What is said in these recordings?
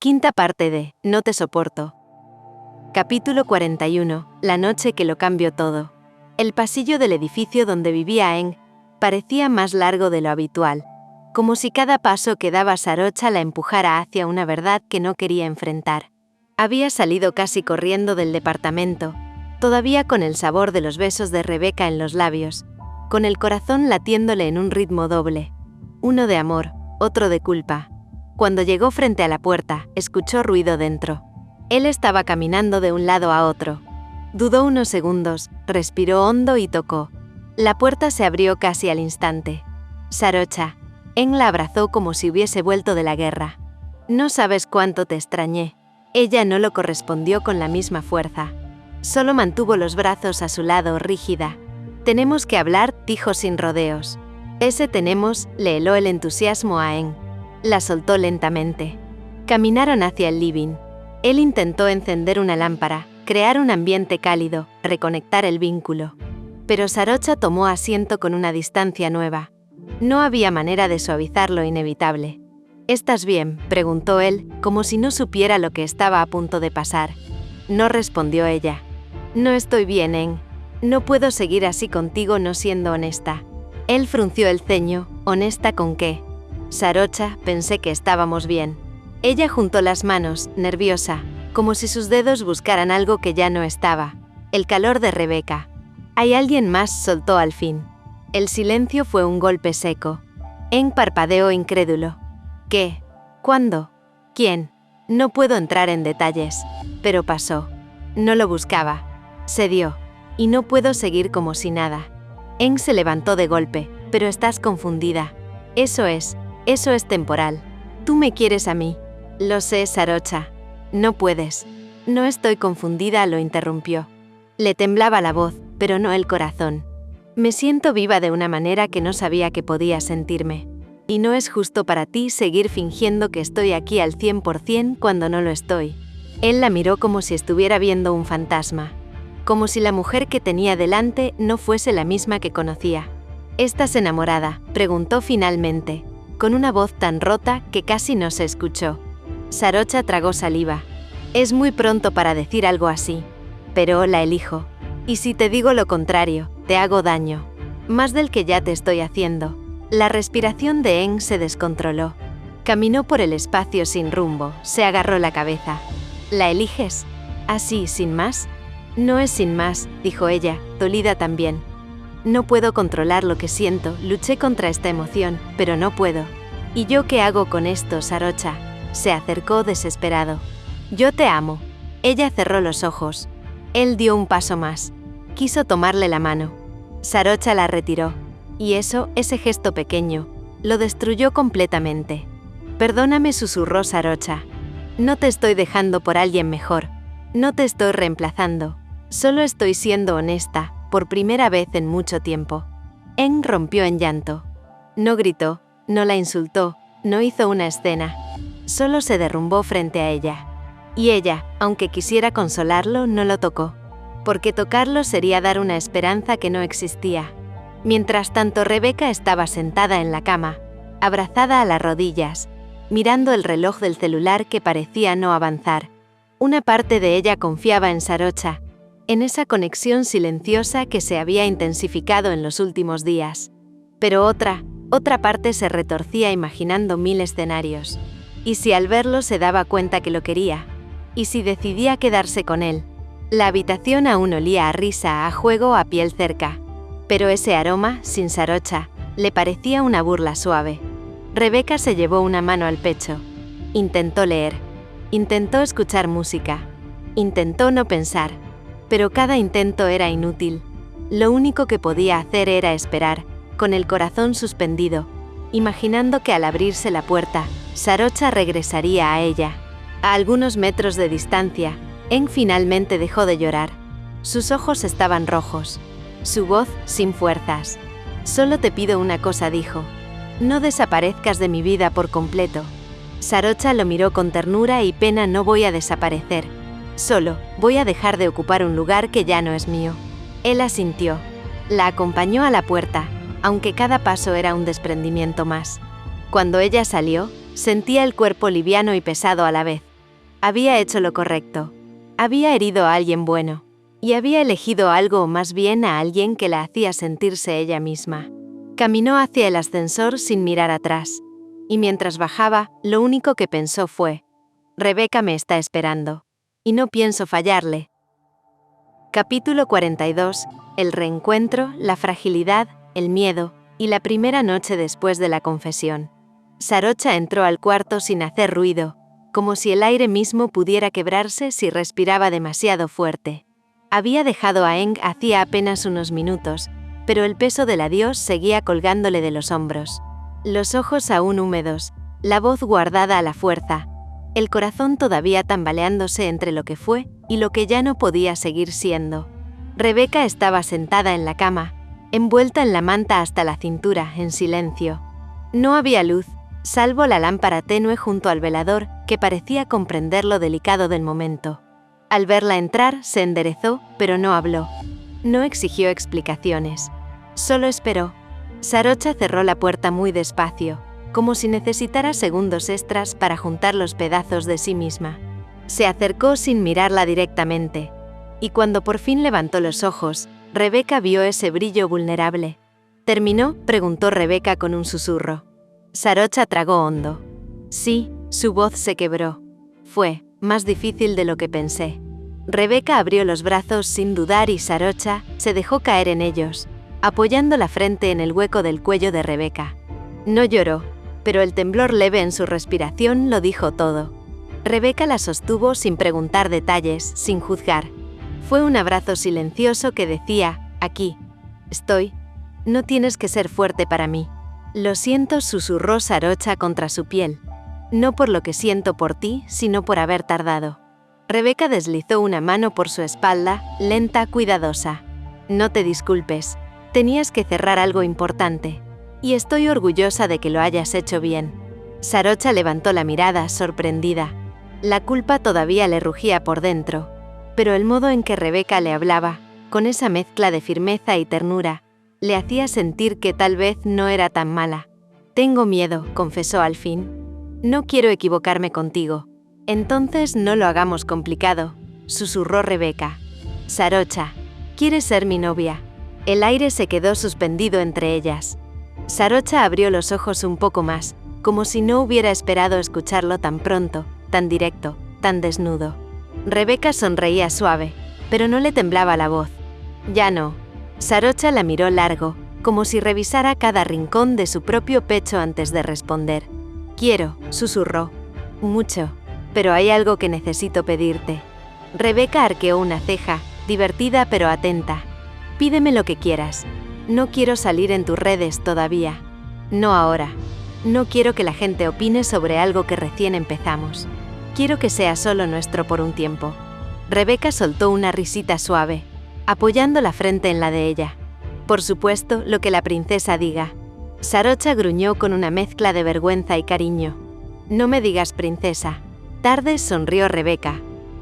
Quinta parte de No te soporto. Capítulo 41. La noche que lo cambió todo. El pasillo del edificio donde vivía Eng parecía más largo de lo habitual, como si cada paso que daba Sarocha la empujara hacia una verdad que no quería enfrentar. Había salido casi corriendo del departamento, todavía con el sabor de los besos de Rebeca en los labios, con el corazón latiéndole en un ritmo doble, uno de amor, otro de culpa. Cuando llegó frente a la puerta, escuchó ruido dentro. Él estaba caminando de un lado a otro. Dudó unos segundos, respiró hondo y tocó. La puerta se abrió casi al instante. Sarocha. Eng la abrazó como si hubiese vuelto de la guerra. No sabes cuánto te extrañé. Ella no lo correspondió con la misma fuerza. Solo mantuvo los brazos a su lado, rígida. Tenemos que hablar, dijo sin rodeos. Ese tenemos le heló el entusiasmo a Eng. La soltó lentamente. Caminaron hacia el living. Él intentó encender una lámpara, crear un ambiente cálido, reconectar el vínculo. Pero Sarocha tomó asiento con una distancia nueva. No había manera de suavizar lo inevitable. ¿Estás bien?, preguntó él, como si no supiera lo que estaba a punto de pasar. No respondió ella. No estoy bien, Eng. No puedo seguir así contigo no siendo honesta. Él frunció el ceño. ¿Honesta con qué? Sarocha, pensé que estábamos bien. Ella juntó las manos, nerviosa, como si sus dedos buscaran algo que ya no estaba. El calor de Rebeca. ¿Hay alguien más?, soltó al fin. El silencio fue un golpe seco. Eng parpadeó incrédulo. ¿Qué? ¿Cuándo? ¿Quién? No puedo entrar en detalles. Pero pasó. No lo buscaba. Se dio. Y no puedo seguir como si nada. Eng se levantó de golpe. Pero estás confundida. Eso es temporal. Tú me quieres a mí. Lo sé, Sarocha. No puedes. No estoy confundida, lo interrumpió. Le temblaba la voz, pero no el corazón. Me siento viva de una manera que no sabía que podía sentirme. Y no es justo para ti seguir fingiendo que estoy aquí al 100% cuando no lo estoy. Él la miró como si estuviera viendo un fantasma. Como si la mujer que tenía delante no fuese la misma que conocía. ¿Estás enamorada?, preguntó finalmente, con una voz tan rota que casi no se escuchó. Sarocha tragó saliva. Es muy pronto para decir algo así. Pero la elijo. Y si te digo lo contrario, te hago daño. Más del que ya te estoy haciendo. La respiración de Eng se descontroló. Caminó por el espacio sin rumbo, se agarró la cabeza. ¿La eliges? ¿Así, sin más? No es sin más, dijo ella, dolida también. No puedo controlar lo que siento, luché contra esta emoción, pero no puedo. ¿Y yo qué hago con esto, Sarocha? Se acercó desesperado. Yo te amo. Ella cerró los ojos. Él dio un paso más. Quiso tomarle la mano. Sarocha la retiró. Y ese gesto pequeño, lo destruyó completamente. Perdóname, susurró Sarocha. No te estoy dejando por alguien mejor. No te estoy reemplazando. Solo estoy siendo honesta, por primera vez en mucho tiempo. Eng rompió en llanto. No gritó, no la insultó, no hizo una escena. Solo se derrumbó frente a ella. Y ella, aunque quisiera consolarlo, no lo tocó. Porque tocarlo sería dar una esperanza que no existía. Mientras tanto, Rebeca estaba sentada en la cama, abrazada a las rodillas, mirando el reloj del celular que parecía no avanzar. Una parte de ella confiaba en Sarocha, en esa conexión silenciosa que se había intensificado en los últimos días. Pero otra parte se retorcía imaginando mil escenarios. ¿Y si al verlo se daba cuenta que lo quería? ¿Y si decidía quedarse con él? La habitación aún olía a risa, a juego, a piel cerca. Pero ese aroma, sin Sarocha, le parecía una burla suave. Rebeca se llevó una mano al pecho. Intentó leer. Intentó escuchar música. Intentó no pensar. Pero cada intento era inútil. Lo único que podía hacer era esperar, con el corazón suspendido, imaginando que al abrirse la puerta, Sarocha regresaría a ella. A algunos metros de distancia, Eng finalmente dejó de llorar. Sus ojos estaban rojos. Su voz sin fuerzas. Solo te pido una cosa, dijo. No desaparezcas de mi vida por completo. Sarocha lo miró con ternura y pena. No voy a desaparecer. Solo, voy a dejar de ocupar un lugar que ya no es mío. Él asintió. La acompañó a la puerta, aunque cada paso era un desprendimiento más. Cuando ella salió, sentía el cuerpo liviano y pesado a la vez. Había hecho lo correcto. Había herido a alguien bueno. Y había elegido algo o más bien a alguien que la hacía sentirse ella misma. Caminó hacia el ascensor sin mirar atrás. Y mientras bajaba, lo único que pensó fue: Rebecca me está esperando. Y no pienso fallarle. Capítulo 42. El reencuentro, la fragilidad, el miedo, y la primera noche después de la confesión. Sarocha entró al cuarto sin hacer ruido, como si el aire mismo pudiera quebrarse si respiraba demasiado fuerte. Había dejado a Eng hacía apenas unos minutos, pero el peso del adiós seguía colgándole de los hombros. Los ojos aún húmedos, la voz guardada a la fuerza, el corazón todavía tambaleándose entre lo que fue y lo que ya no podía seguir siendo. Rebecca estaba sentada en la cama, envuelta en la manta hasta la cintura, en silencio. No había luz, salvo la lámpara tenue junto al velador, que parecía comprender lo delicado del momento. Al verla entrar, se enderezó, pero no habló. No exigió explicaciones. Solo esperó. Sarocha cerró la puerta muy despacio, como si necesitara segundos extras para juntar los pedazos de sí misma. Se acercó sin mirarla directamente, y cuando por fin levantó los ojos, Rebecca vio ese brillo vulnerable. ¿Terminó?, preguntó Rebecca con un susurro. Sarocha tragó hondo. Sí, su voz se quebró. Fue más difícil de lo que pensé. Rebecca abrió los brazos sin dudar y Sarocha se dejó caer en ellos, apoyando la frente en el hueco del cuello de Rebecca. No lloró, pero el temblor leve en su respiración lo dijo todo. Rebecca la sostuvo sin preguntar detalles, sin juzgar. Fue un abrazo silencioso que decía: aquí estoy. No tienes que ser fuerte para mí. Lo siento, susurró Sarocha contra su piel. No por lo que siento por ti, sino por haber tardado. Rebecca deslizó una mano por su espalda, lenta, cuidadosa. No te disculpes. Tenías que cerrar algo importante. Y estoy orgullosa de que lo hayas hecho bien. Sarocha levantó la mirada, sorprendida. La culpa todavía le rugía por dentro. Pero el modo en que Rebecca le hablaba, con esa mezcla de firmeza y ternura, le hacía sentir que tal vez no era tan mala. Tengo miedo, confesó al fin. No quiero equivocarme contigo. Entonces no lo hagamos complicado, susurró Rebecca. Sarocha, ¿quieres ser mi novia? El aire se quedó suspendido entre ellas. Sarocha abrió los ojos un poco más, como si no hubiera esperado escucharlo tan pronto, tan directo, tan desnudo. Rebecca sonreía suave, pero no le temblaba la voz. Ya no. Sarocha la miró largo, como si revisara cada rincón de su propio pecho antes de responder. Quiero, susurró. Mucho. Pero hay algo que necesito pedirte. Rebecca arqueó una ceja, divertida pero atenta. Pídeme lo que quieras. No quiero salir en tus redes todavía. No ahora. No quiero que la gente opine sobre algo que recién empezamos. Quiero que sea solo nuestro por un tiempo. Rebecca soltó una risita suave, apoyando la frente en la de ella. Por supuesto, lo que la princesa diga. Sarocha gruñó con una mezcla de vergüenza y cariño. No me digas princesa. Tarde, sonrió Rebecca.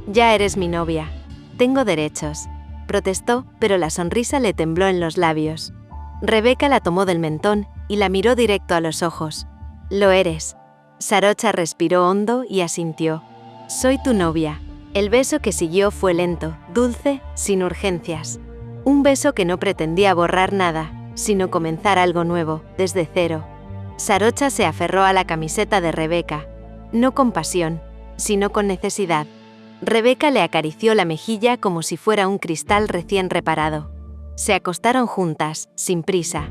Ya eres mi novia. Tengo derechos. Protestó, pero la sonrisa le tembló en los labios. Rebecca la tomó del mentón y la miró directo a los ojos. Lo eres. Sarocha respiró hondo y asintió. Soy tu novia. El beso que siguió fue lento, dulce, sin urgencias. Un beso que no pretendía borrar nada, sino comenzar algo nuevo, desde cero. Sarocha se aferró a la camiseta de Rebecca, no con pasión, sino con necesidad. Rebecca le acarició la mejilla como si fuera un cristal recién reparado. Se acostaron juntas, sin prisa.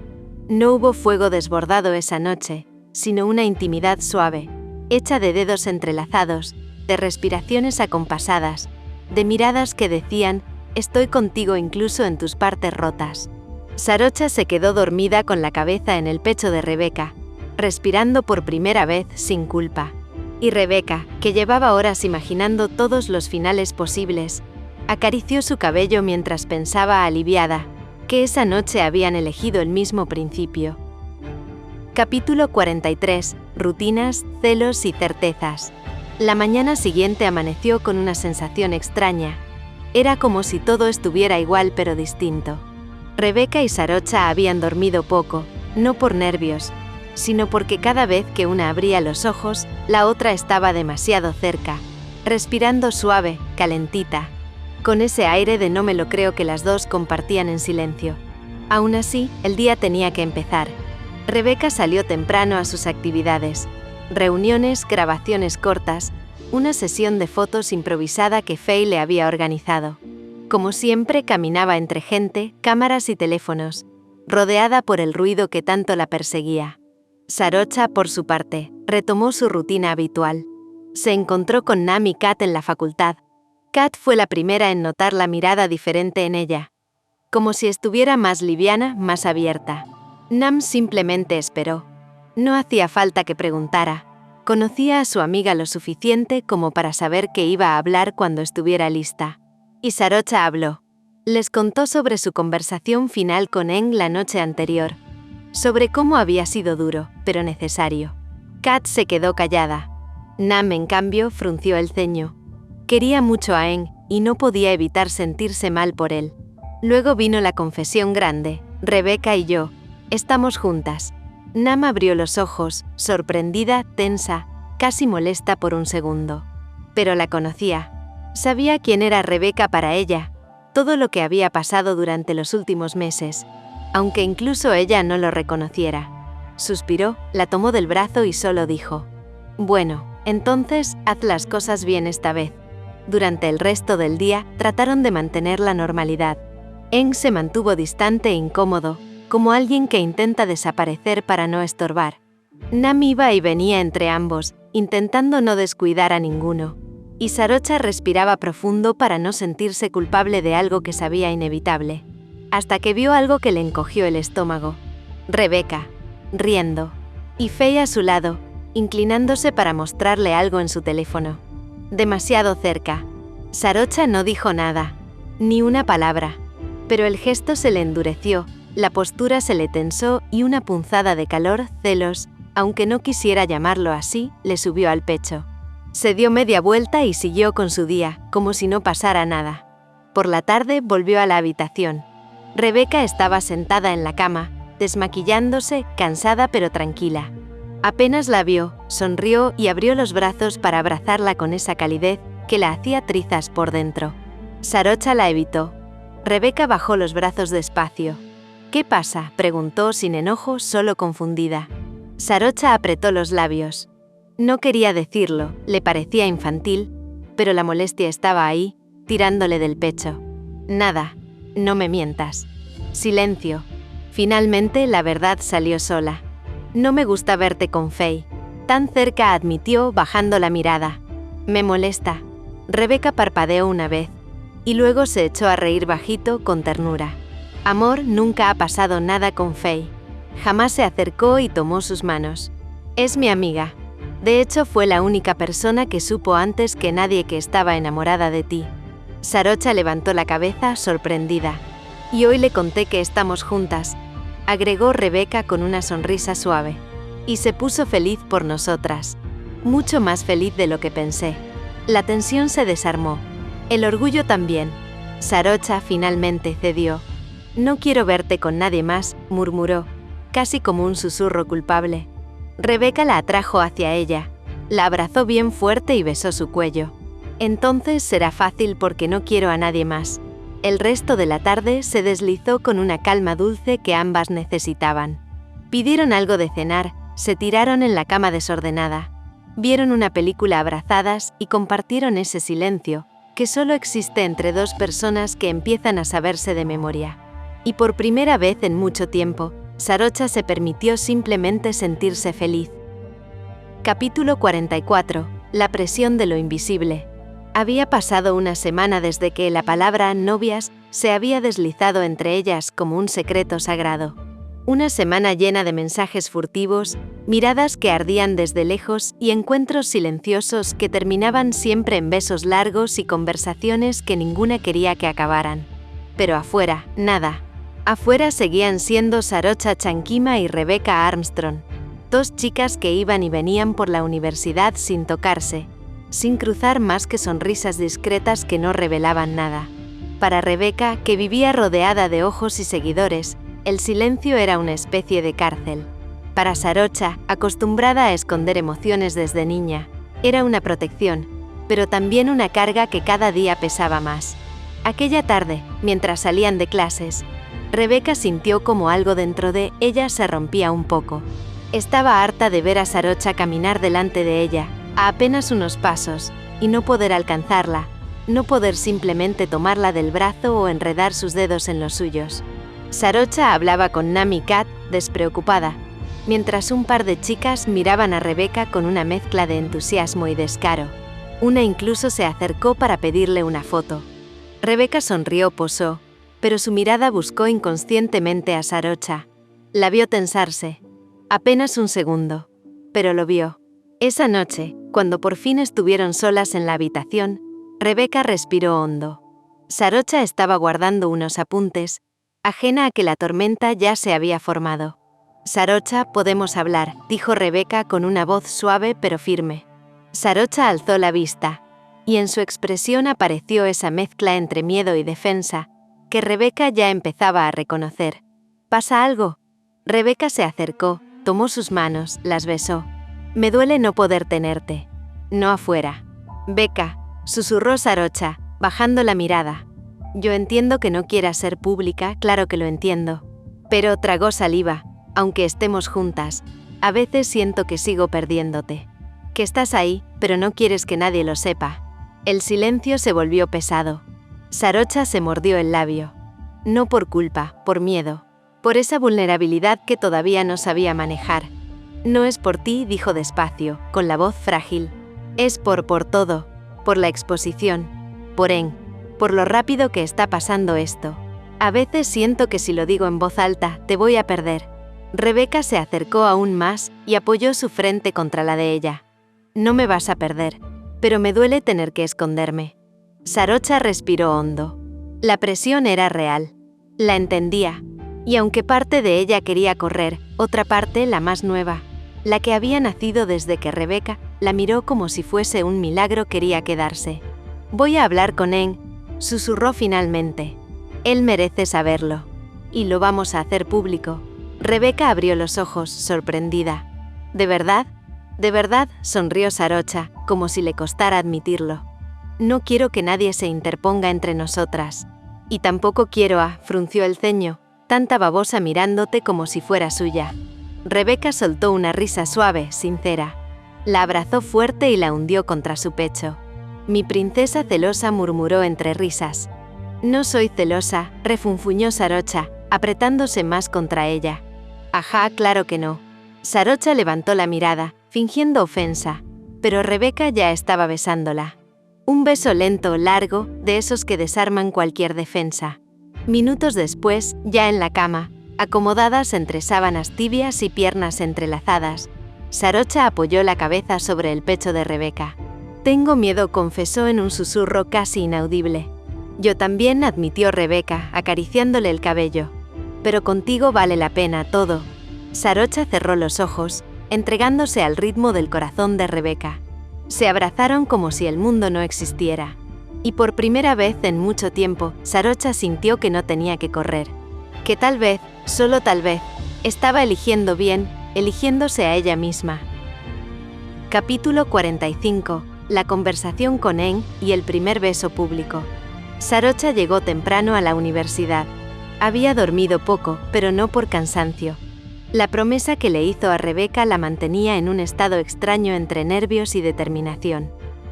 No hubo fuego desbordado esa noche, sino una intimidad suave, hecha de dedos entrelazados, de respiraciones acompasadas, de miradas que decían: estoy contigo incluso en tus partes rotas. Sarocha se quedó dormida con la cabeza en el pecho de Rebecca, respirando por primera vez sin culpa. Y Rebecca, que llevaba horas imaginando todos los finales posibles, acarició su cabello mientras pensaba aliviada que esa noche habían elegido el mismo principio. Capítulo 43. Rutinas, celos y certezas. La mañana siguiente amaneció con una sensación extraña. Era como si todo estuviera igual pero distinto. Rebecca y Sarocha habían dormido poco, no por nervios, sino porque cada vez que una abría los ojos, la otra estaba demasiado cerca, respirando suave, calentita, con ese aire de no me lo creo que las dos compartían en silencio. Aún así, el día tenía que empezar. Rebecca salió temprano a sus actividades. Reuniones, grabaciones cortas, una sesión de fotos improvisada que Faye le había organizado. Como siempre, caminaba entre gente, cámaras y teléfonos, rodeada por el ruido que tanto la perseguía. Sarocha, por su parte, retomó su rutina habitual. Se encontró con Nam y Kat en la facultad. Kat fue la primera en notar la mirada diferente en ella. Como si estuviera más liviana, más abierta. Nam simplemente esperó. No hacía falta que preguntara. Conocía a su amiga lo suficiente como para saber que iba a hablar cuando estuviera lista. Y Sarocha habló. Les contó sobre su conversación final con Eng la noche anterior. Sobre cómo había sido duro, pero necesario. Kat se quedó callada. Nam, en cambio, frunció el ceño. Quería mucho a Eng, y no podía evitar sentirse mal por él. Luego vino la confesión grande. Rebecca y yo estamos juntas. Nam abrió los ojos, sorprendida, tensa, casi molesta por un segundo. Pero la conocía. Sabía quién era Rebecca para ella, todo lo que había pasado durante los últimos meses, aunque incluso ella no lo reconociera. Suspiró, la tomó del brazo y solo dijo: «Bueno, entonces, haz las cosas bien esta vez». Durante el resto del día, trataron de mantener la normalidad. Eng se mantuvo distante e incómodo, como alguien que intenta desaparecer para no estorbar. Nam iba y venía entre ambos, intentando no descuidar a ninguno. Y Sarocha respiraba profundo para no sentirse culpable de algo que sabía inevitable. Hasta que vio algo que le encogió el estómago. Rebecca, riendo. Y Faye a su lado, inclinándose para mostrarle algo en su teléfono. Demasiado cerca. Sarocha no dijo nada, ni una palabra. Pero el gesto se le endureció, la postura se le tensó y una punzada de calor, celos, aunque no quisiera llamarlo así, le subió al pecho. Se dio media vuelta y siguió con su día, como si no pasara nada. Por la tarde volvió a la habitación. Rebecca estaba sentada en la cama, desmaquillándose, cansada pero tranquila. Apenas la vio, sonrió y abrió los brazos para abrazarla con esa calidez que la hacía trizas por dentro. Sarocha la evitó. Rebecca bajó los brazos despacio. «¿Qué pasa?», preguntó sin enojo, solo confundida. Sarocha apretó los labios. No quería decirlo, le parecía infantil, pero la molestia estaba ahí, tirándole del pecho. «Nada, no me mientas». Silencio. Finalmente la verdad salió sola. «No me gusta verte con Faye», tan cerca, admitió, bajando la mirada. «Me molesta». Rebecca parpadeó una vez, y luego se echó a reír bajito, con ternura. Amor, nunca ha pasado nada con Faye. Jamás se acercó y tomó sus manos. «Es mi amiga. De hecho, fue la única persona que supo antes que nadie que estaba enamorada de ti». Sarocha levantó la cabeza, sorprendida. «Y hoy le conté que estamos juntas», agregó Rebecca con una sonrisa suave. «Y se puso feliz por nosotras. Mucho más feliz de lo que pensé». La tensión se desarmó. El orgullo también. Sarocha finalmente cedió. «No quiero verte con nadie más», murmuró, casi como un susurro culpable. Rebecca la atrajo hacia ella. La abrazó bien fuerte y besó su cuello. «Entonces será fácil porque no quiero a nadie más». El resto de la tarde se deslizó con una calma dulce que ambas necesitaban. Pidieron algo de cenar, se tiraron en la cama desordenada. Vieron una película abrazadas y compartieron ese silencio, que solo existe entre dos personas que empiezan a saberse de memoria. Y por primera vez en mucho tiempo, Sarocha se permitió simplemente sentirse feliz. Capítulo 44. La presión de lo invisible. Había pasado una semana desde que la palabra novias se había deslizado entre ellas como un secreto sagrado. Una semana llena de mensajes furtivos, miradas que ardían desde lejos y encuentros silenciosos que terminaban siempre en besos largos y conversaciones que ninguna quería que acabaran. Pero afuera, nada. Afuera seguían siendo Sarocha Chankima y Rebecca Armstrong, dos chicas que iban y venían por la universidad sin tocarse, sin cruzar más que sonrisas discretas que no revelaban nada. Para Rebecca, que vivía rodeada de ojos y seguidores, el silencio era una especie de cárcel. Para Sarocha, acostumbrada a esconder emociones desde niña, era una protección, pero también una carga que cada día pesaba más. Aquella tarde, mientras salían de clases, Rebeca sintió como algo dentro de ella se rompía un poco. Estaba harta de ver a Sarocha caminar delante de ella, a apenas unos pasos, y no poder alcanzarla, no poder simplemente tomarla del brazo o enredar sus dedos en los suyos. Sarocha hablaba con Nami Cat, despreocupada, mientras un par de chicas miraban a Rebeca con una mezcla de entusiasmo y descaro. Una incluso se acercó para pedirle una foto. Rebeca sonrió, posó, pero su mirada buscó inconscientemente a Sarocha. La vio tensarse. Apenas un segundo, pero lo vio. Esa noche, cuando por fin estuvieron solas en la habitación, Rebeca respiró hondo. Sarocha estaba guardando unos apuntes, ajena a que la tormenta ya se había formado. «Sarocha, podemos hablar», dijo Rebeca con una voz suave pero firme. Sarocha alzó la vista, y en su expresión apareció esa mezcla entre miedo y defensa, que Rebeca ya empezaba a reconocer. «¿Pasa algo?» Rebeca se acercó, tomó sus manos, las besó. «Me duele no poder tenerte». «No afuera». «Beca», susurró Sarocha, bajando la mirada. «Yo entiendo que no quieras ser pública, claro que lo entiendo». Pero tragó saliva. «Aunque estemos juntas, a veces siento que sigo perdiéndote. Que estás ahí, pero no quieres que nadie lo sepa». El silencio se volvió pesado. Sarocha se mordió el labio. No por culpa, por miedo. Por esa vulnerabilidad que todavía no sabía manejar. «No es por ti», dijo despacio, con la voz frágil. «Es por todo. Por la exposición. Por por lo rápido que está pasando esto. A veces siento que si lo digo en voz alta, te voy a perder». Rebeca se acercó aún más y apoyó su frente contra la de ella. «No me vas a perder, pero me duele tener que esconderme». Sarocha respiró hondo. La presión era real. La entendía. Y aunque parte de ella quería correr, otra parte, la más nueva, la que había nacido desde que Rebeca la miró como si fuese un milagro, quería quedarse. «Voy a hablar con Eng», susurró finalmente. «Él merece saberlo. Y lo vamos a hacer público». Rebeca abrió los ojos, sorprendida. «¿De verdad?» «De verdad», sonrió Sarocha, como si le costara admitirlo. «No quiero que nadie se interponga entre nosotras. Y tampoco quiero frunció el ceño, tanta babosa mirándote como si fuera suya». Rebeca soltó una risa suave, sincera. La abrazó fuerte y la hundió contra su pecho. «Mi princesa celosa», murmuró entre risas. «No soy celosa», refunfuñó Sarocha, apretándose más contra ella. «Ajá, claro que no». Sarocha levantó la mirada, fingiendo ofensa, pero Rebeca ya estaba besándola. Un beso lento, largo, de esos que desarman cualquier defensa. Minutos después, ya en la cama, acomodadas entre sábanas tibias y piernas entrelazadas, Sarocha apoyó la cabeza sobre el pecho de Rebeca. «Tengo miedo», confesó en un susurro casi inaudible. «Yo también», admitió Rebeca, acariciándole el cabello. «Pero contigo vale la pena todo». Sarocha cerró los ojos, entregándose al ritmo del corazón de Rebeca. Se abrazaron como si el mundo no existiera. Y por primera vez en mucho tiempo, Sarocha sintió que no tenía que correr. Que tal vez, solo tal vez, estaba eligiendo bien, eligiéndose a ella misma. Capítulo 45. La conversación con Eng y el primer beso público. Sarocha llegó temprano a la universidad. Había dormido poco, pero no por cansancio. La promesa que le hizo a Rebeca la mantenía en un estado extraño entre nervios y determinación.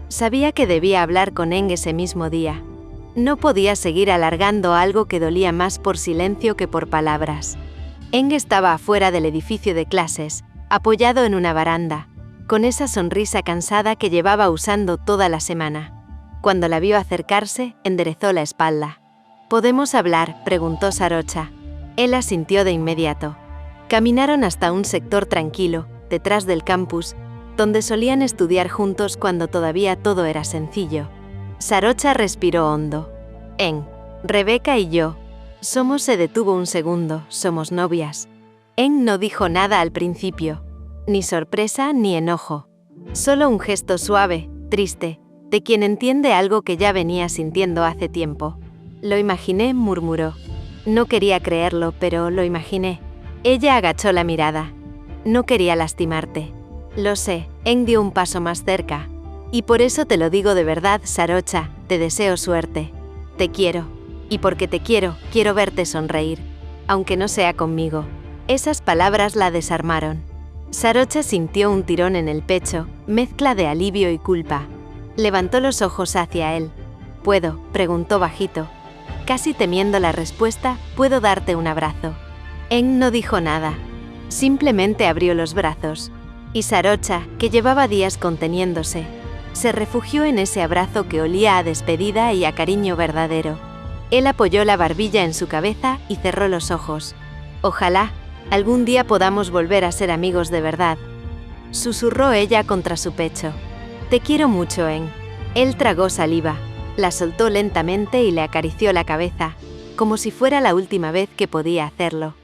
Sabía que debía hablar con Eng ese mismo día. No podía seguir alargando algo que dolía más por silencio que por palabras. Eng estaba afuera del edificio de clases, apoyado en una baranda, con esa sonrisa cansada que llevaba usando toda la semana. Cuando la vio acercarse, enderezó la espalda. «¿Podemos hablar?», preguntó Sarocha. Él asintió de inmediato. Caminaron hasta un sector tranquilo, detrás del campus, donde solían estudiar juntos cuando todavía todo era sencillo. Sarocha respiró hondo. «Eng, Rebeca y yo. Se detuvo un segundo, somos novias». Eng no dijo nada al principio. Ni sorpresa ni enojo. Solo un gesto suave, triste, de quien entiende algo que ya venía sintiendo hace tiempo. «Lo imaginé», murmuró. No quería creerlo, pero lo imaginé. Ella agachó la mirada. «No quería lastimarte». «Lo sé», Eng dio un paso más cerca. Y por eso te lo digo de verdad, Sarocha, te deseo suerte. Te quiero. Y porque te quiero, quiero verte sonreír. Aunque no sea conmigo. Esas palabras la desarmaron. Sarocha sintió un tirón en el pecho, mezcla de alivio y culpa. Levantó los ojos hacia él. ¿Puedo?, preguntó bajito. Casi temiendo la respuesta, ¿puedo darte un abrazo? Eng no dijo nada. Simplemente abrió los brazos. Y Sarocha, que llevaba días conteniéndose, se refugió en ese abrazo que olía a despedida y a cariño verdadero. Él apoyó la barbilla en su cabeza y cerró los ojos. Ojalá algún día podamos volver a ser amigos de verdad. Susurró ella contra su pecho. Te quiero mucho, Eng. Él tragó saliva, la soltó lentamente y le acarició la cabeza, como si fuera la última vez que podía hacerlo.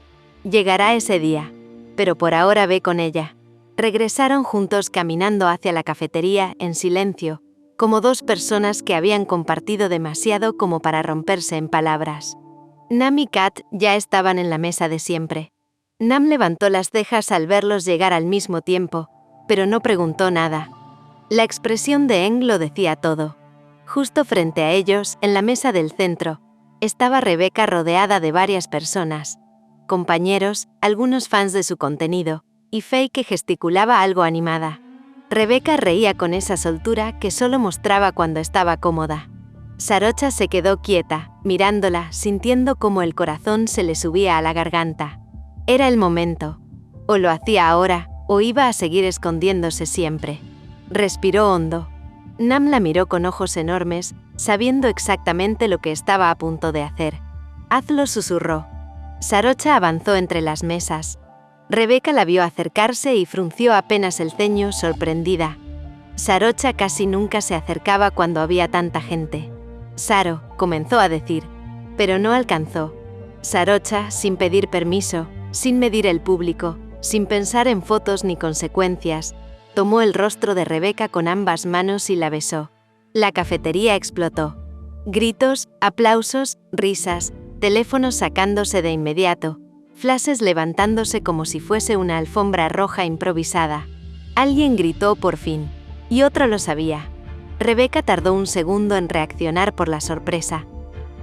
Llegará ese día, pero por ahora ve con ella. Regresaron juntos caminando hacia la cafetería en silencio, como dos personas que habían compartido demasiado como para romperse en palabras. Nam y Kat ya estaban en la mesa de siempre. Nam levantó las cejas al verlos llegar al mismo tiempo, pero no preguntó nada. La expresión de Eng lo decía todo. Justo frente a ellos, en la mesa del centro, estaba Rebeca rodeada de varias personas, compañeros, algunos fans de su contenido, y Faye que gesticulaba algo animada. Rebeca reía con esa soltura que solo mostraba cuando estaba cómoda. Sarocha se quedó quieta, mirándola, sintiendo cómo el corazón se le subía a la garganta. Era el momento. O lo hacía ahora, o iba a seguir escondiéndose siempre. Respiró hondo. Nam la miró con ojos enormes, sabiendo exactamente lo que estaba a punto de hacer. Hazlo, susurró. Sarocha avanzó entre las mesas. Rebeca la vio acercarse y frunció apenas el ceño, sorprendida. Sarocha casi nunca se acercaba cuando había tanta gente. Saro, comenzó a decir, pero no alcanzó. Sarocha, sin pedir permiso, sin medir el público, sin pensar en fotos ni consecuencias, tomó el rostro de Rebeca con ambas manos y la besó. La cafetería explotó. Gritos, aplausos, risas, teléfonos sacándose de inmediato, flashes levantándose como si fuese una alfombra roja improvisada. Alguien gritó por fin, y otro lo sabía. Rebeca tardó un segundo en reaccionar por la sorpresa,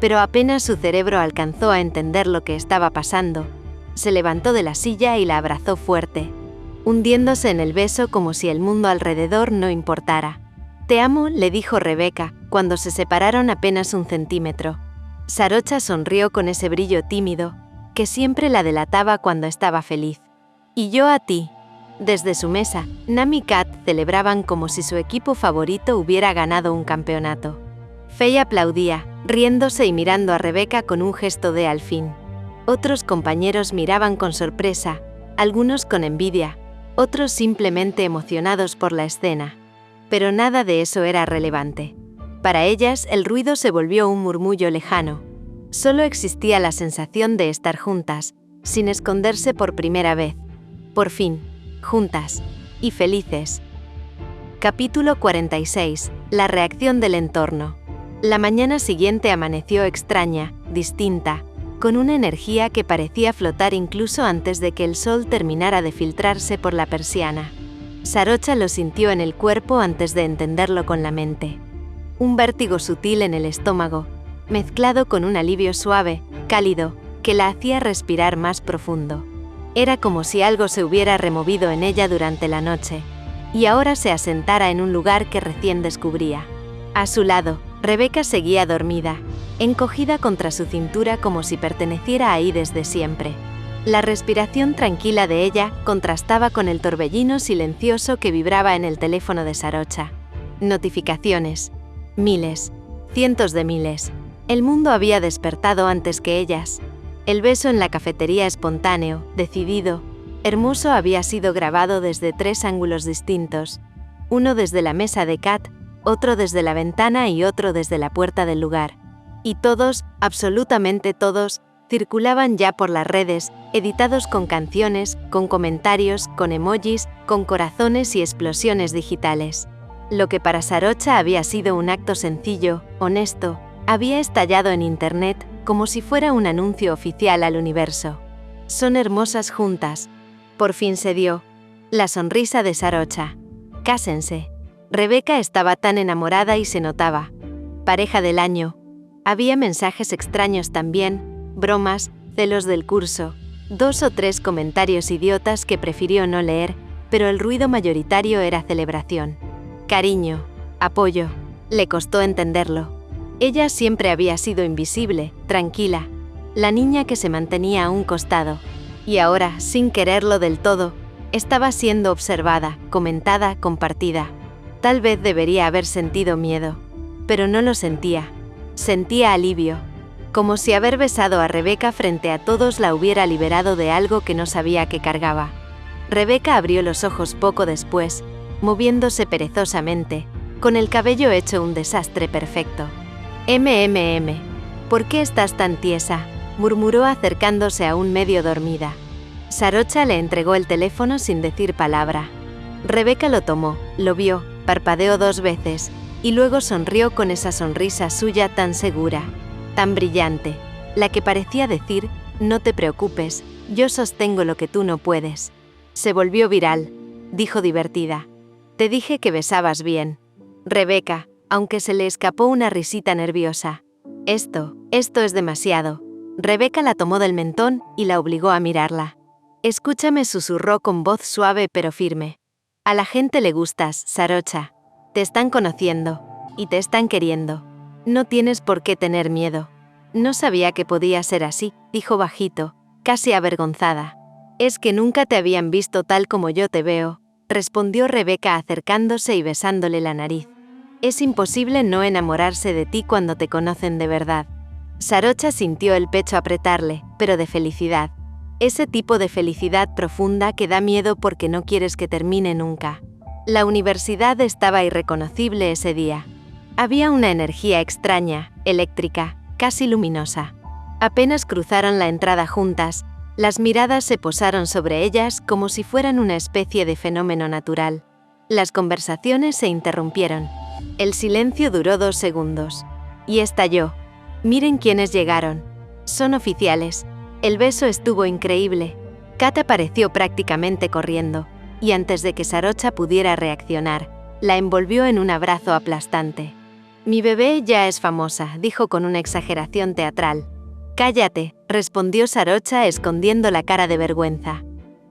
pero apenas su cerebro alcanzó a entender lo que estaba pasando, se levantó de la silla y la abrazó fuerte, hundiéndose en el beso como si el mundo alrededor no importara. «Te amo», le dijo Rebeca, cuando se separaron apenas un centímetro. Sarocha sonrió con ese brillo tímido, que siempre la delataba cuando estaba feliz. «Y yo a ti». Desde su mesa, Nam y Kat celebraban como si su equipo favorito hubiera ganado un campeonato. Faye aplaudía, riéndose y mirando a Rebeca con un gesto de al fin. Otros compañeros miraban con sorpresa, algunos con envidia, otros simplemente emocionados por la escena. Pero nada de eso era relevante. Para ellas, el ruido se volvió un murmullo lejano. Solo existía la sensación de estar juntas, sin esconderse por primera vez. Por fin, juntas y felices. Capítulo 46. La reacción del entorno. La mañana siguiente amaneció extraña, distinta, con una energía que parecía flotar incluso antes de que el sol terminara de filtrarse por la persiana. Sarocha lo sintió en el cuerpo antes de entenderlo con la mente. Un vértigo sutil en el estómago, mezclado con un alivio suave, cálido, que la hacía respirar más profundo. Era como si algo se hubiera removido en ella durante la noche, y ahora se asentara en un lugar que recién descubría. A su lado, Rebeca seguía dormida, encogida contra su cintura como si perteneciera ahí desde siempre. La respiración tranquila de ella contrastaba con el torbellino silencioso que vibraba en el teléfono de Sarocha. Notificaciones. Miles. Cientos de miles. El mundo había despertado antes que ellas. El beso en la cafetería espontáneo, decidido, hermoso había sido grabado desde 3 ángulos distintos. Uno desde la mesa de Kat, otro desde la ventana y otro desde la puerta del lugar. Y todos, absolutamente todos, circulaban ya por las redes, editados con canciones, con comentarios, con emojis, con corazones y explosiones digitales. Lo que para Sarocha había sido un acto sencillo, honesto, había estallado en Internet como si fuera un anuncio oficial al universo. Son hermosas juntas. Por fin se dio. La sonrisa de Sarocha. Cásense. Rebeca estaba tan enamorada y se notaba. Pareja del año. Había mensajes extraños también, bromas, celos del curso, 2 o 3 comentarios idiotas que prefirió no leer, pero el ruido mayoritario era celebración. Cariño, apoyo. Le costó entenderlo. Ella siempre había sido invisible, tranquila, la niña que se mantenía a un costado. Y ahora, sin quererlo del todo, estaba siendo observada, comentada, compartida. Tal vez debería haber sentido miedo, pero no lo sentía. Sentía alivio, como si haber besado a Rebeca frente a todos la hubiera liberado de algo que no sabía que cargaba. Rebeca abrió los ojos poco después, moviéndose perezosamente, con el cabello hecho un desastre perfecto. ¿Por qué estás tan tiesa?, murmuró acercándose aún medio dormida. Sarocha le entregó el teléfono sin decir palabra. Rebeca lo tomó, lo vio, parpadeó 2 veces, y luego sonrió con esa sonrisa suya tan segura, tan brillante, la que parecía decir, no te preocupes, yo sostengo lo que tú no puedes. Se volvió viral, dijo divertida. Te dije que besabas bien. Rebeca, aunque se le escapó una risita nerviosa. Esto es demasiado. Rebeca la tomó del mentón y la obligó a mirarla. Escúchame, susurró con voz suave pero firme. A la gente le gustas, Sarocha. Te están conociendo, y te están queriendo. No tienes por qué tener miedo. No sabía que podía ser así, dijo bajito, casi avergonzada. Es que nunca te habían visto tal como yo te veo, respondió Rebeca acercándose y besándole la nariz. Es imposible no enamorarse de ti cuando te conocen de verdad. Sarocha sintió el pecho apretarle, pero de felicidad. Ese tipo de felicidad profunda que da miedo porque no quieres que termine nunca. La universidad estaba irreconocible ese día. Había una energía extraña, eléctrica, casi luminosa. Apenas cruzaron la entrada juntas, las miradas se posaron sobre ellas como si fueran una especie de fenómeno natural. Las conversaciones se interrumpieron. El silencio duró 2 segundos. Y estalló. Miren quiénes llegaron. Son oficiales. El beso estuvo increíble. Kat apareció prácticamente corriendo, y antes de que Sarocha pudiera reaccionar, la envolvió en un abrazo aplastante. Mi bebé ya es famosa, dijo con una exageración teatral. Cállate, respondió Sarocha escondiendo la cara de vergüenza.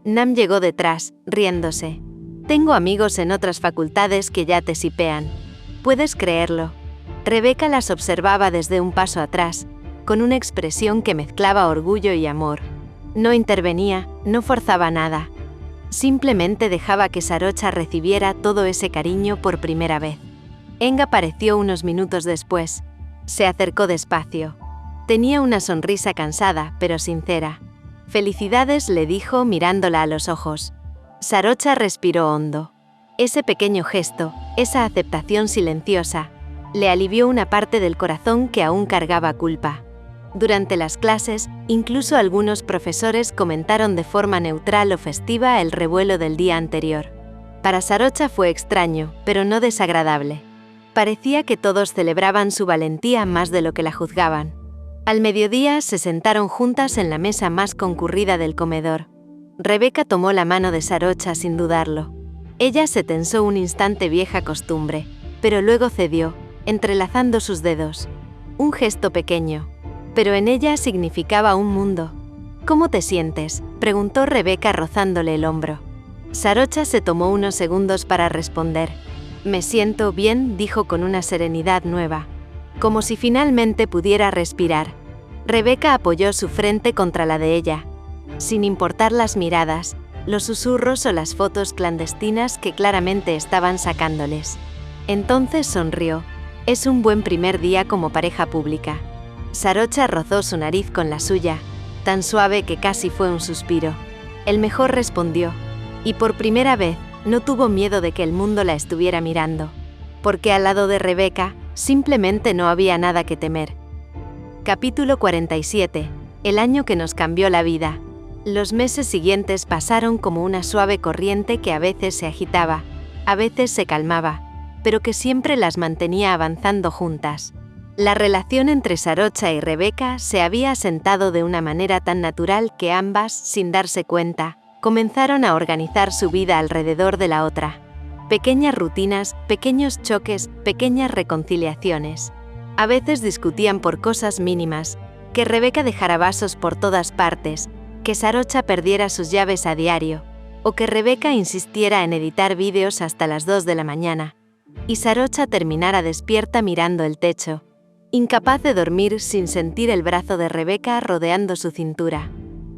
Nam llegó detrás, riéndose. Tengo amigos en otras facultades que ya te sipean. ¿Puedes creerlo? Rebeca las observaba desde un paso atrás, con una expresión que mezclaba orgullo y amor. No intervenía, no forzaba nada. Simplemente dejaba que Sarocha recibiera todo ese cariño por primera vez. Eng apareció unos minutos después. Se acercó despacio. Tenía una sonrisa cansada, pero sincera. Felicidades, le dijo mirándola a los ojos. Sarocha respiró hondo. Ese pequeño gesto, esa aceptación silenciosa, le alivió una parte del corazón que aún cargaba culpa. Durante las clases, incluso algunos profesores comentaron de forma neutral o festiva el revuelo del día anterior. Para Sarocha fue extraño, pero no desagradable. Parecía que todos celebraban su valentía más de lo que la juzgaban. Al mediodía se sentaron juntas en la mesa más concurrida del comedor. Rebeca tomó la mano de Sarocha sin dudarlo. Ella se tensó un instante, vieja costumbre, pero luego cedió, entrelazando sus dedos. Un gesto pequeño, pero en ella significaba un mundo. ¿Cómo te sientes?, preguntó Rebeca rozándole el hombro. Sarocha se tomó unos segundos para responder. Me siento bien, dijo con una serenidad nueva, como si finalmente pudiera respirar. Rebeca apoyó su frente contra la de ella, sin importar las miradas, los susurros o las fotos clandestinas que claramente estaban sacándoles. Entonces sonrió. Es un buen primer día como pareja pública. Sarocha rozó su nariz con la suya, tan suave que casi fue un suspiro. El mejor respondió, y por primera vez no tuvo miedo de que el mundo la estuviera mirando, porque al lado de Rebeca simplemente no había nada que temer. Capítulo 47. El año que nos cambió la vida. Los meses siguientes pasaron como una suave corriente que a veces se agitaba, a veces se calmaba, pero que siempre las mantenía avanzando juntas. La relación entre Sarocha y Rebeca se había asentado de una manera tan natural que ambas, sin darse cuenta, comenzaron a organizar su vida alrededor de la otra. Pequeñas rutinas, pequeños choques, pequeñas reconciliaciones. A veces discutían por cosas mínimas, que Rebeca dejara vasos por todas partes, que Sarocha perdiera sus llaves a diario, o que Rebeca insistiera en editar vídeos hasta las 2 de la mañana, y Sarocha terminara despierta mirando el techo, incapaz de dormir sin sentir el brazo de Rebeca rodeando su cintura.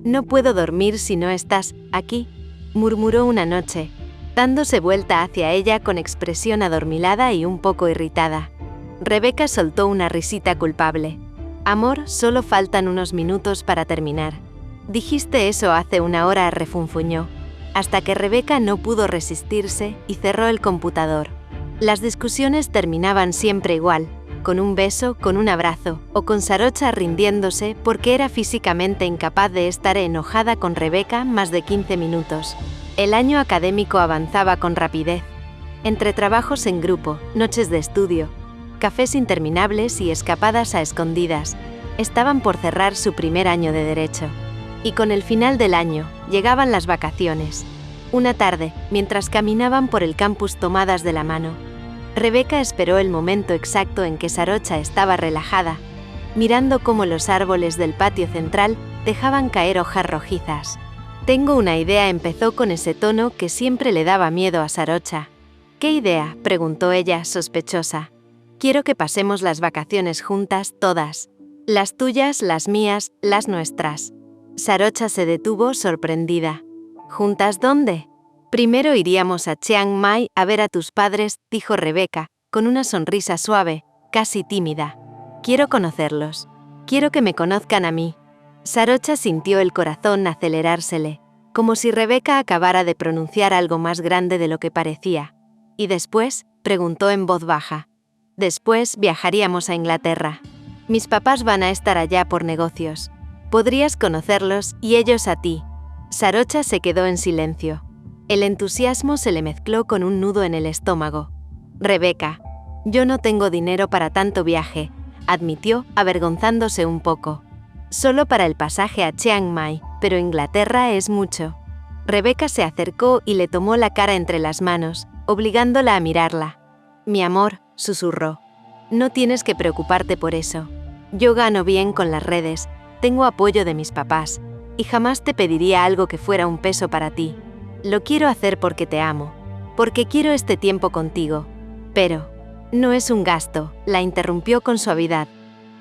«No puedo dormir si no estás aquí», murmuró una noche, dándose vuelta hacia ella con expresión adormilada y un poco irritada. Rebeca soltó una risita culpable. «Amor, solo faltan unos minutos para terminar. Dijiste eso hace una hora», refunfuñó, hasta que Rebeca no pudo resistirse y cerró el computador. Las discusiones terminaban siempre igual, con un beso, con un abrazo, o con Sarocha rindiéndose porque era físicamente incapaz de estar enojada con Rebeca más de 15 minutos. El año académico avanzaba con rapidez. Entre trabajos en grupo, noches de estudio, cafés interminables y escapadas a escondidas, estaban por cerrar su primer año de Derecho. Y con el final del año, llegaban las vacaciones. Una tarde, mientras caminaban por el campus tomadas de la mano, Rebeca esperó el momento exacto en que Sarocha estaba relajada, mirando cómo los árboles del patio central dejaban caer hojas rojizas. «Tengo una idea», empezó con ese tono que siempre le daba miedo a Sarocha. «¿Qué idea?», preguntó ella, sospechosa. «Quiero que pasemos las vacaciones juntas todas. Las tuyas, las mías, las nuestras». Sarocha se detuvo sorprendida. «¿Juntas dónde?» «Primero iríamos a Chiang Mai a ver a tus padres», dijo Rebeca, con una sonrisa suave, casi tímida. «Quiero conocerlos. Quiero que me conozcan a mí». Sarocha sintió el corazón acelerársele, como si Rebeca acabara de pronunciar algo más grande de lo que parecía. «¿Y después?», preguntó en voz baja. «Después viajaríamos a Inglaterra. Mis papás van a estar allá por negocios. Podrías conocerlos y ellos a ti». Sarocha se quedó en silencio. El entusiasmo se le mezcló con un nudo en el estómago. «Rebeca, yo no tengo dinero para tanto viaje», admitió, avergonzándose un poco. «Solo para el pasaje a Chiang Mai, pero Inglaterra es mucho». Rebeca se acercó y le tomó la cara entre las manos, obligándola a mirarla. «Mi amor», susurró, «no tienes que preocuparte por eso. Yo gano bien con las redes, tengo apoyo de mis papás, y jamás te pediría algo que fuera un peso para ti. Lo quiero hacer porque te amo, porque quiero este tiempo contigo. Pero no es un gasto», la interrumpió con suavidad.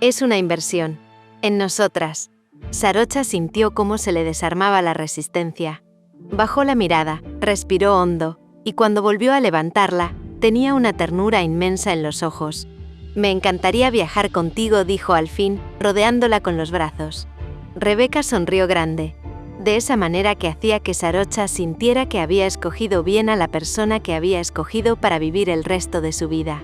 «Es una inversión. En nosotras». Sarocha sintió cómo se le desarmaba la resistencia. Bajó la mirada, respiró hondo, y cuando volvió a levantarla, tenía una ternura inmensa en los ojos. «Me encantaría viajar contigo», dijo al fin, rodeándola con los brazos. Rebeca sonrió grande, de esa manera que hacía que Sarocha sintiera que había escogido bien a la persona que había escogido para vivir el resto de su vida.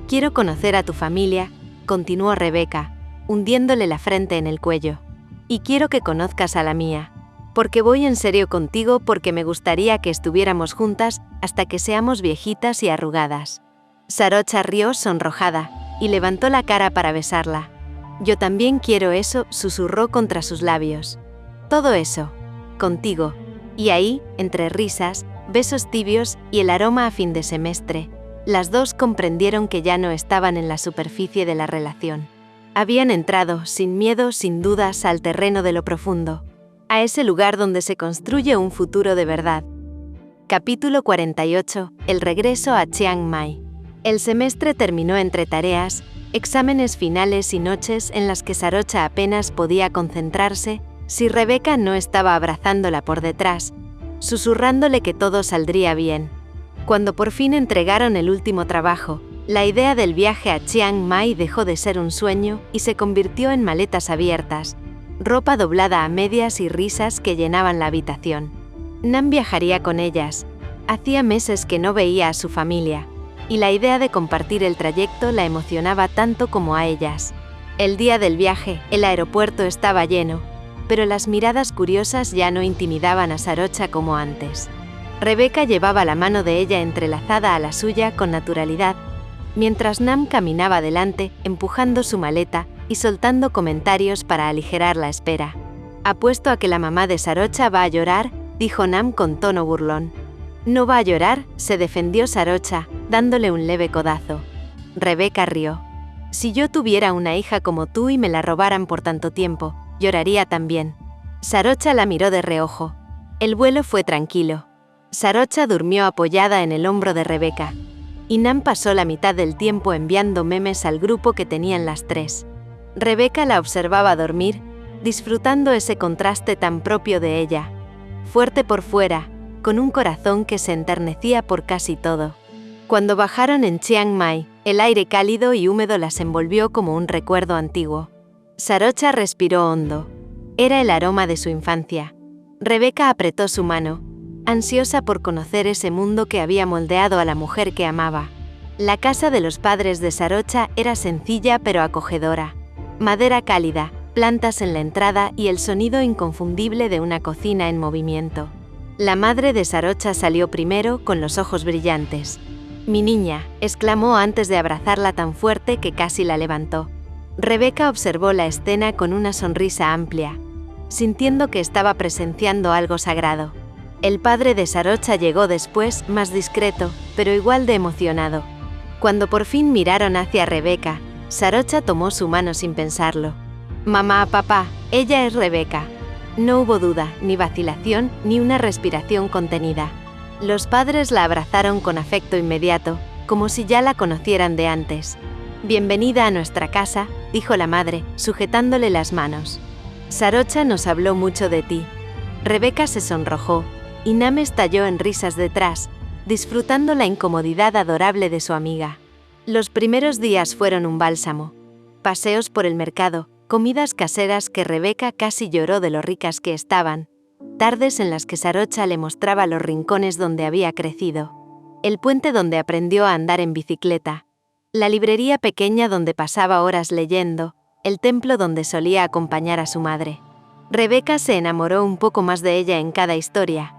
«Quiero conocer a tu familia», continuó Rebeca, hundiéndole la frente en el cuello. «Y quiero que conozcas a la mía. Porque voy en serio contigo, porque me gustaría que estuviéramos juntas hasta que seamos viejitas y arrugadas». Sarocha rió sonrojada y levantó la cara para besarla. «Yo también quiero eso», susurró contra sus labios. «Todo eso. Contigo». Y ahí, entre risas, besos tibios y el aroma a fin de semestre, las dos comprendieron que ya no estaban en la superficie de la relación. Habían entrado, sin miedo, sin dudas, al terreno de lo profundo, a ese lugar donde se construye un futuro de verdad. Capítulo 48. El regreso a Chiang Mai. El semestre terminó entre tareas, exámenes finales y noches en las que Sarocha apenas podía concentrarse si Rebeca no estaba abrazándola por detrás, susurrándole que todo saldría bien. Cuando por fin entregaron el último trabajo, la idea del viaje a Chiang Mai dejó de ser un sueño y se convirtió en maletas abiertas, ropa doblada a medias y risas que llenaban la habitación. Nam viajaría con ellas. Hacía meses que no veía a su familia, y la idea de compartir el trayecto la emocionaba tanto como a ellas. El día del viaje, el aeropuerto estaba lleno, pero las miradas curiosas ya no intimidaban a Sarocha como antes. Rebeca llevaba la mano de ella entrelazada a la suya con naturalidad, mientras Nam caminaba delante, empujando su maleta y soltando comentarios para aligerar la espera. «Apuesto a que la mamá de Sarocha va a llorar», dijo Nam con tono burlón. No va a llorar, se defendió Sarocha, dándole un leve codazo. Rebeca rió. Si yo tuviera una hija como tú y me la robaran por tanto tiempo, lloraría también. Sarocha la miró de reojo. El vuelo fue tranquilo. Sarocha durmió apoyada en el hombro de Rebeca. Y Nam pasó la mitad del tiempo enviando memes al grupo que tenían las tres. Rebeca la observaba dormir, disfrutando ese contraste tan propio de ella. Fuerte por fuera, con un corazón que se enternecía por casi todo. Cuando bajaron en Chiang Mai, el aire cálido y húmedo las envolvió como un recuerdo antiguo. Sarocha respiró hondo. Era el aroma de su infancia. Rebeca apretó su mano, ansiosa por conocer ese mundo que había moldeado a la mujer que amaba. La casa de los padres de Sarocha era sencilla pero acogedora. Madera cálida, plantas en la entrada y el sonido inconfundible de una cocina en movimiento. La madre de Sarocha salió primero, con los ojos brillantes. «Mi niña», exclamó antes de abrazarla tan fuerte que casi la levantó. Rebeca observó la escena con una sonrisa amplia, sintiendo que estaba presenciando algo sagrado. El padre de Sarocha llegó después, más discreto, pero igual de emocionado. Cuando por fin miraron hacia Rebeca, Sarocha tomó su mano sin pensarlo. «Mamá, papá, ella es Rebeca». No hubo duda, ni vacilación, ni una respiración contenida. Los padres la abrazaron con afecto inmediato, como si ya la conocieran de antes. «Bienvenida a nuestra casa», dijo la madre, sujetándole las manos. «Sarocha nos habló mucho de ti». Rebeca se sonrojó, y Nam estalló en risas detrás, disfrutando la incomodidad adorable de su amiga. Los primeros días fueron un bálsamo. Paseos por el mercado, comidas caseras que Rebeca casi lloró de lo ricas que estaban, tardes en las que Sarocha le mostraba los rincones donde había crecido, el puente donde aprendió a andar en bicicleta, la librería pequeña donde pasaba horas leyendo, el templo donde solía acompañar a su madre. Rebeca se enamoró un poco más de ella en cada historia.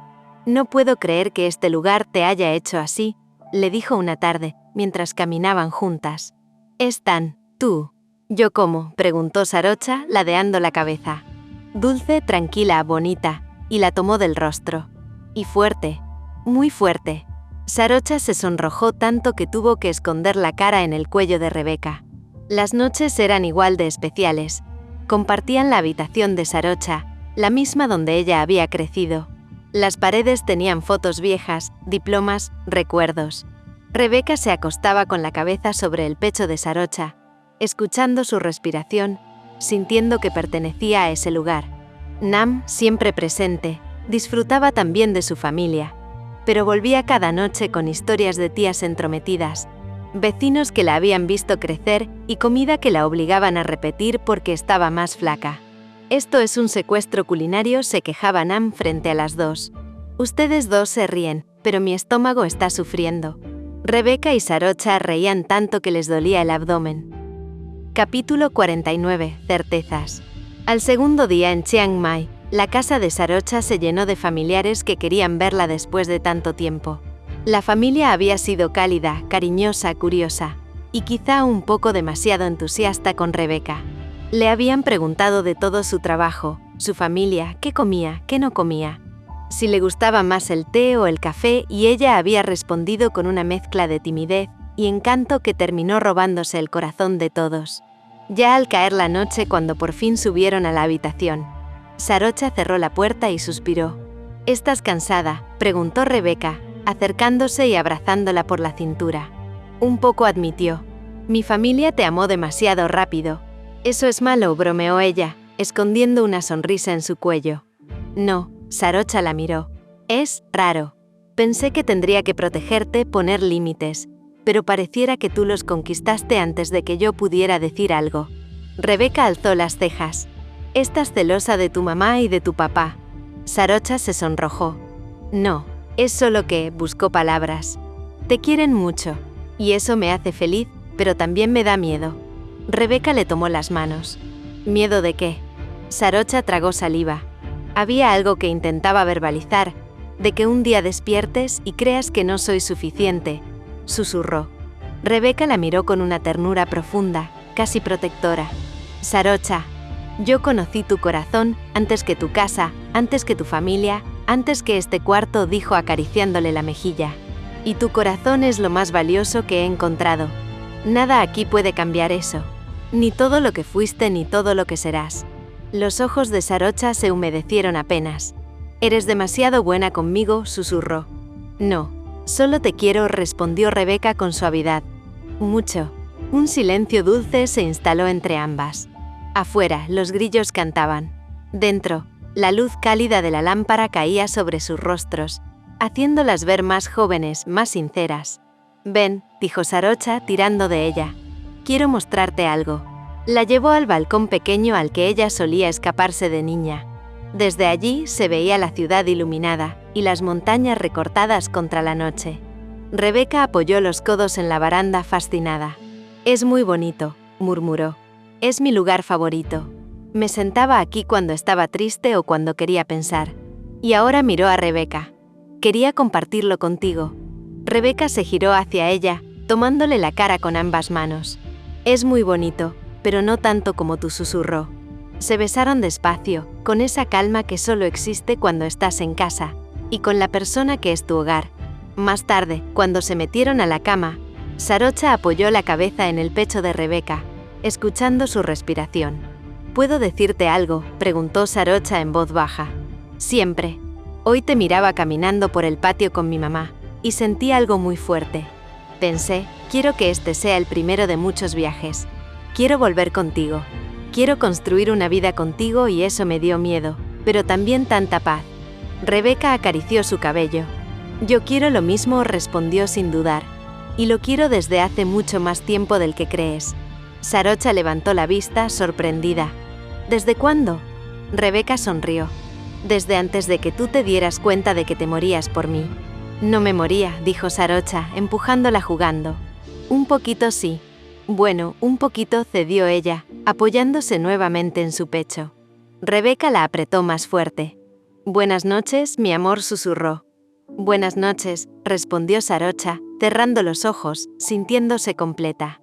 «No puedo creer que este lugar te haya hecho así», le dijo una tarde, mientras caminaban juntas. «Es tan, tú». «¿Yo cómo?», preguntó Sarocha, ladeando la cabeza. «Dulce, tranquila, bonita», y la tomó del rostro. «Y fuerte, muy fuerte». Sarocha se sonrojó tanto que tuvo que esconder la cara en el cuello de Rebeca. Las noches eran igual de especiales. Compartían la habitación de Sarocha, la misma donde ella había crecido. Las paredes tenían fotos viejas, diplomas, recuerdos. Rebeca se acostaba con la cabeza sobre el pecho de Sarocha, escuchando su respiración, sintiendo que pertenecía a ese lugar. Nam, siempre presente, disfrutaba también de su familia, pero volvía cada noche con historias de tías entrometidas, vecinos que la habían visto crecer y comida que la obligaban a repetir porque estaba más flaca. «Esto es un secuestro culinario», se quejaba Nam frente a las dos. «Ustedes dos se ríen, pero mi estómago está sufriendo». Rebeca y Sarocha reían tanto que les dolía el abdomen. Capítulo 49. Certezas. Al segundo día en Chiang Mai, la casa de Sarocha se llenó de familiares que querían verla después de tanto tiempo. La familia había sido cálida, cariñosa, curiosa, y quizá un poco demasiado entusiasta con Rebeca. Le habían preguntado de todo su trabajo, su familia, qué comía, qué no comía, si le gustaba más el té o el café, y ella había respondido con una mezcla de timidez y encanto que terminó robándose el corazón de todos. Ya al caer la noche, cuando por fin subieron a la habitación, Sarocha cerró la puerta y suspiró. «¿Estás cansada?», preguntó Rebeca, acercándose y abrazándola por la cintura. Un poco, admitió. «Mi familia te amó demasiado rápido». «Eso es malo», bromeó ella, escondiendo una sonrisa en su cuello. «No», Sarocha la miró. «Es raro. Pensé que tendría que protegerte, poner límites, pero pareciera que tú los conquistaste antes de que yo pudiera decir algo». Rebeca alzó las cejas. «¿Estás celosa de tu mamá y de tu papá?». Sarocha se sonrojó. «No, es solo que», buscó palabras. «Te quieren mucho, y eso me hace feliz, pero también me da miedo». Rebeca le tomó las manos. «¿Miedo de qué?». Sarocha tragó saliva. Había algo que intentaba verbalizar, de que un día despiertes y creas que no soy suficiente, susurró. Rebeca la miró con una ternura profunda, casi protectora. «Sarocha, yo conocí tu corazón antes que tu casa, antes que tu familia, Antes que este cuarto, dijo acariciándole la mejilla. Y tu corazón es lo más valioso que he encontrado. Nada aquí puede cambiar eso. Ni todo lo que fuiste ni todo lo que serás. Los ojos de Sarocha se humedecieron apenas. Eres demasiado buena conmigo, susurró. No, solo te quiero, respondió Rebeca con suavidad. Mucho. Un silencio dulce se instaló entre ambas. Afuera, los grillos cantaban. Dentro, la luz cálida de la lámpara caía sobre sus rostros, haciéndolas ver más jóvenes, más sinceras. Ven, dijo Sarocha, tirando de ella. Quiero mostrarte algo. La llevó al balcón pequeño al que ella solía escaparse de niña. Desde allí se veía la ciudad iluminada y las montañas recortadas contra la noche. Rebeca apoyó los codos en la baranda fascinada. Es muy bonito, murmuró. Es mi lugar favorito. Me sentaba aquí cuando estaba triste o cuando quería pensar. Y ahora miró a Rebeca. Quería compartirlo contigo. Rebeca se giró hacia ella, tomándole la cara con ambas manos. Es muy bonito, pero no tanto como tú, susurró. Se besaron despacio, con esa calma que solo existe cuando estás en casa, y con la persona que es tu hogar. Más tarde, cuando se metieron a la cama, Sarocha apoyó la cabeza en el pecho de Rebeca, escuchando su respiración. ¿Puedo decirte algo?, preguntó Sarocha en voz baja. Siempre. Hoy te miraba caminando por el patio con mi mamá, y sentí algo muy fuerte. Pensé, quiero que este sea el primero de muchos viajes. Quiero volver contigo. Quiero construir una vida contigo y eso me dio miedo, pero también tanta paz. Rebeca acarició su cabello. Yo quiero lo mismo, respondió sin dudar. Y lo quiero desde hace mucho más tiempo del que crees. Sarocha levantó la vista, sorprendida. ¿Desde cuándo? Rebeca sonrió. Desde antes de que tú te dieras cuenta de que te morías por mí. No me moría, dijo Sarocha, empujándola jugando. Un poquito sí. Bueno, un poquito, cedió ella, apoyándose nuevamente en su pecho. Rebeca la apretó más fuerte. Buenas noches, mi amor, susurró. Buenas noches, respondió Sarocha, cerrando los ojos, sintiéndose completa.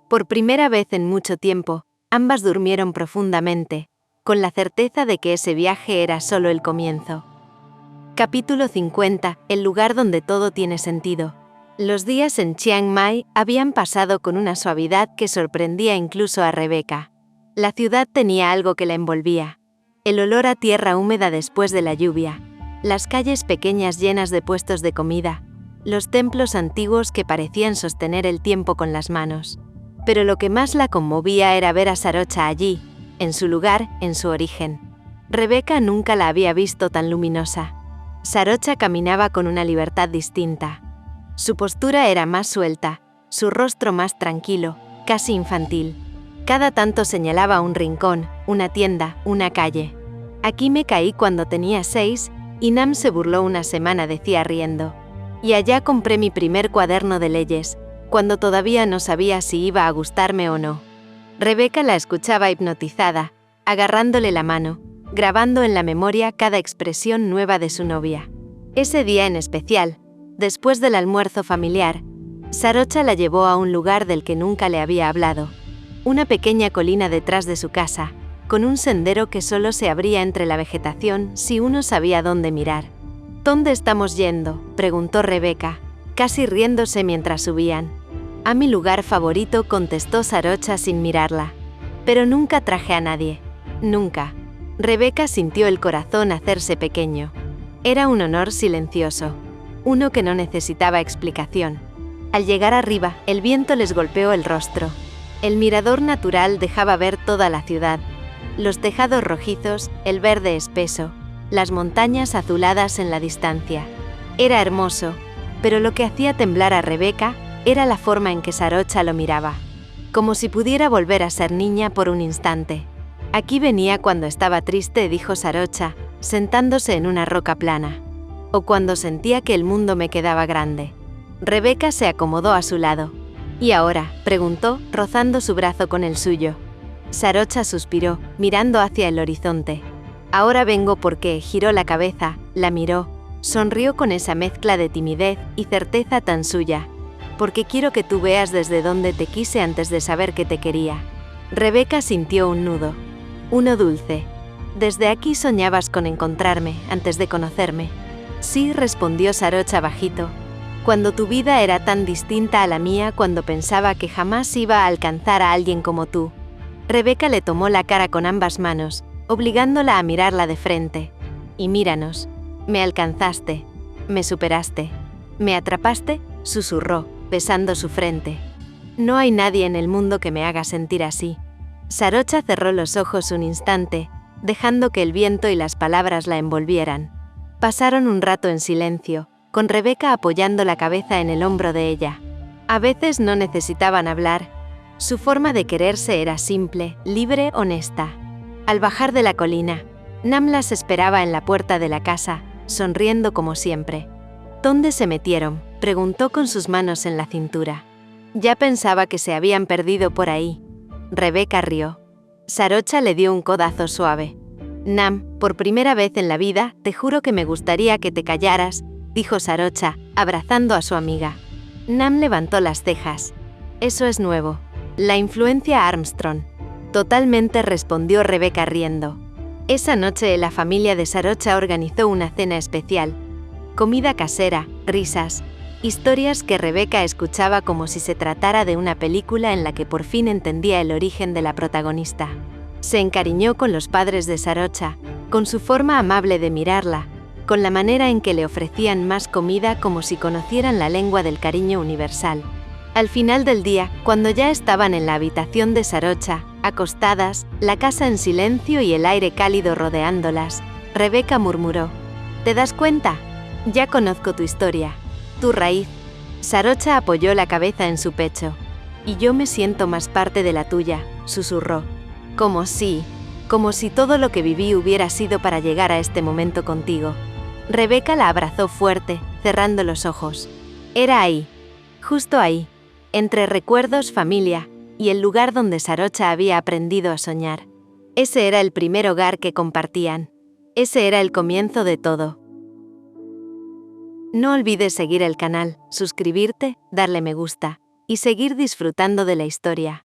Por primera vez en mucho tiempo, ambas durmieron profundamente, con la certeza de que ese viaje era solo el comienzo. Capítulo 50. El lugar donde todo tiene sentido. Los días en Chiang Mai habían pasado con una suavidad que sorprendía incluso a Rebeca. La ciudad tenía algo que la envolvía. El olor a tierra húmeda después de la lluvia, las calles pequeñas llenas de puestos de comida, los templos antiguos que parecían sostener el tiempo con las manos. Pero lo que más la conmovía era ver a Sarocha allí, en su lugar, en su origen. Rebeca nunca la había visto tan luminosa. Sarocha caminaba con una libertad distinta. Su postura era más suelta, su rostro más tranquilo, casi infantil. Cada tanto señalaba un rincón, una tienda, una calle. Aquí me caí cuando tenía 6, y Nam se burló una semana, decía riendo. Y allá compré mi primer cuaderno de leyes, cuando todavía no sabía si iba a gustarme o no. Rebeca la escuchaba hipnotizada, agarrándole la mano, grabando en la memoria cada expresión nueva de su novia. Ese día en especial, después del almuerzo familiar, Sarocha la llevó a un lugar del que nunca le había hablado. Una pequeña colina detrás de su casa, con un sendero que solo se abría entre la vegetación si uno sabía dónde mirar. ¿Dónde estamos yendo?, preguntó Rebeca, casi riéndose mientras subían. A mi lugar favorito, contestó Sarocha sin mirarla. Pero nunca traje a nadie. Nunca. Rebeca sintió el corazón hacerse pequeño. Era un honor silencioso. Uno que no necesitaba explicación. Al llegar arriba, el viento les golpeó el rostro. El mirador natural dejaba ver toda la ciudad. Los tejados rojizos, el verde espeso, las montañas azuladas en la distancia. Era hermoso, pero lo que hacía temblar a Rebeca era la forma en que Sarocha lo miraba. Como si pudiera volver a ser niña por un instante. Aquí venía cuando estaba triste, dijo Sarocha, sentándose en una roca plana. O cuando sentía que el mundo me quedaba grande. Rebeca se acomodó a su lado. ¿Y ahora?, preguntó, rozando su brazo con el suyo. Sarocha suspiró, mirando hacia el horizonte. Ahora vengo porque, giró la cabeza, la miró, sonrió con esa mezcla de timidez y certeza tan suya. Porque quiero que tú veas desde dónde te quise antes de saber que te quería. Rebeca sintió un nudo. Uno dulce. Desde aquí soñabas con encontrarme antes de conocerme. Sí, respondió Sarocha bajito. Cuando tu vida era tan distinta a la mía, cuando pensaba que jamás iba a alcanzar a alguien como tú. Rebeca le tomó la cara con ambas manos, obligándola a mirarla de frente. Y míranos. Me alcanzaste. Me superaste. Me atrapaste, susurró, besando su frente. No hay nadie en el mundo que me haga sentir así. Sarocha cerró los ojos un instante, dejando que el viento y las palabras la envolvieran. Pasaron un rato en silencio, con Rebeca apoyando la cabeza en el hombro de ella. A veces no necesitaban hablar. Su forma de quererse era simple, libre, honesta. Al bajar de la colina, Nam las esperaba en la puerta de la casa, sonriendo como siempre. ¿Dónde se metieron?, preguntó con sus manos en la cintura. Ya pensaba que se habían perdido por ahí. Rebeca rió. Sarocha le dio un codazo suave. Nam, por primera vez en la vida, te juro que me gustaría que te callaras, dijo Sarocha, abrazando a su amiga. Nam levantó las cejas. Eso es nuevo. La influencia Armstrong. Totalmente, respondió Rebeca riendo. Esa noche la familia de Sarocha organizó una cena especial. Comida casera, risas, historias que Rebeca escuchaba como si se tratara de una película en la que por fin entendía el origen de la protagonista. Se encariñó con los padres de Sarocha, con su forma amable de mirarla, con la manera en que le ofrecían más comida como si conocieran la lengua del cariño universal. Al final del día, cuando ya estaban en la habitación de Sarocha, acostadas, la casa en silencio y el aire cálido rodeándolas, Rebeca murmuró: ¿te das cuenta? Ya conozco tu historia, tu raíz. Sarocha apoyó la cabeza en su pecho. Y yo me siento más parte de la tuya, susurró. Como si todo lo que viví hubiera sido para llegar a este momento contigo. Rebeca la abrazó fuerte, cerrando los ojos. Era ahí, justo ahí, entre recuerdos, familia, y el lugar donde Sarocha había aprendido a soñar. Ese era el primer hogar que compartían. Ese era el comienzo de todo. No olvides seguir el canal, suscribirte, darle me gusta, y seguir disfrutando de la historia.